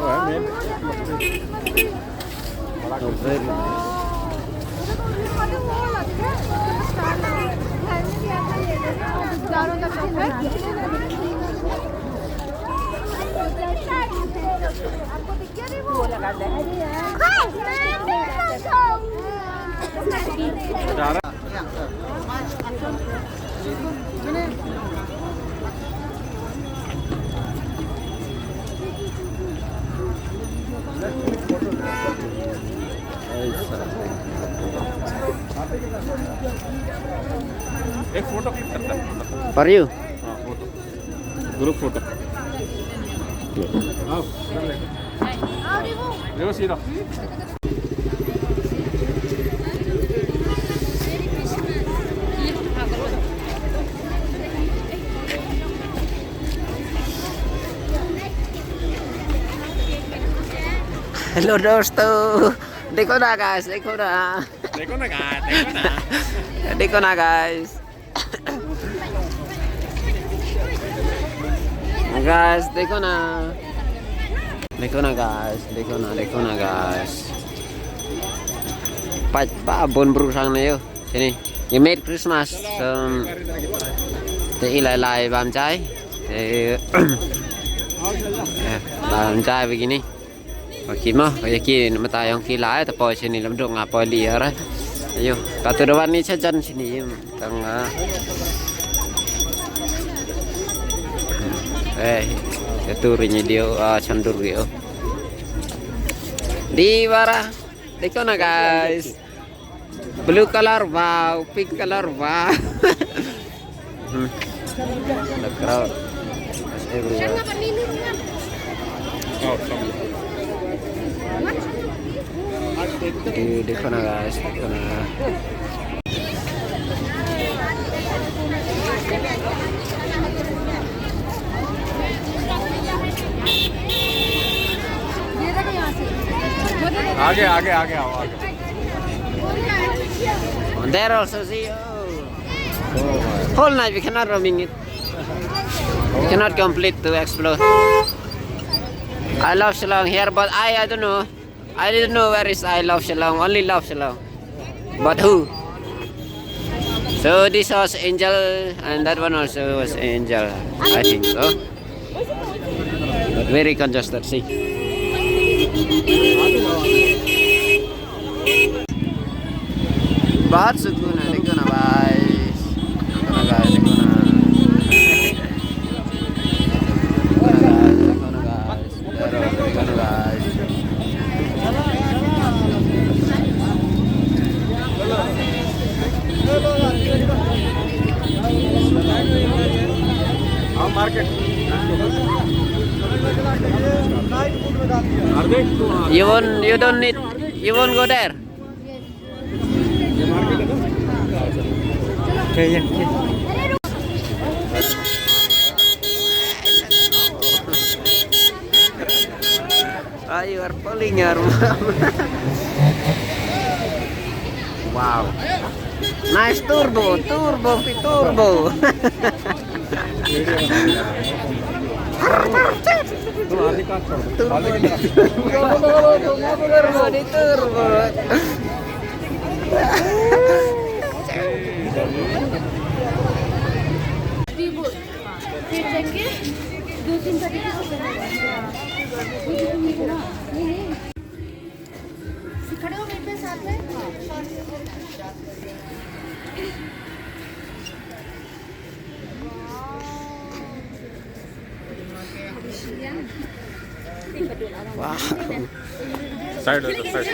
Oh, very nice. एक photo click करता है For you. हाँ फोटो ग्रुप फोटो हाँ देखो सीधा Hello दोस्तों, देखो ना guys, देखो ना, देखो ना गाइस देखो ना देखो ना guys, guys देखो ना, देखो ना guys, देखो ना, देखो ना guys. Pak Bon berusaha nih yuk, sini. You made Christmas, ilai bam chai, bam chai begini. Oke mah, kayak gini, mata yang kilai, tapi sini lem dong apa liar. Ayo, katu dewan ni saja sini, tengah. Keturunnya dia cendur gitu. Di bara, देखो ना guys, blue color wow, pink color wow. The crowd is everywhere. देखो ना guys, देखो ना. आगे आगे आगे आओ आगे There also see. Whole night we cannot roaming it. We cannot complete to explore. I love Shillong here, but I don't know. I didn't know where is I love Shillong. Only love Shillong. But who? So this was Angel, and that one also was Angel. I think so. But very congested. See. बहुत सुकून है, देखो ना भाई, देखो ना guys, देखो ना, देखो ना गाइस, देखो ना गाइस. हाँ market You don't need, you won't go there. Ah, you are pulling your mom. Wow. Nice turbo, turbo. Turbo. फिर जाएंगे 2-3 तरीके से खड़े हो मेरे साथ में Wow. Side side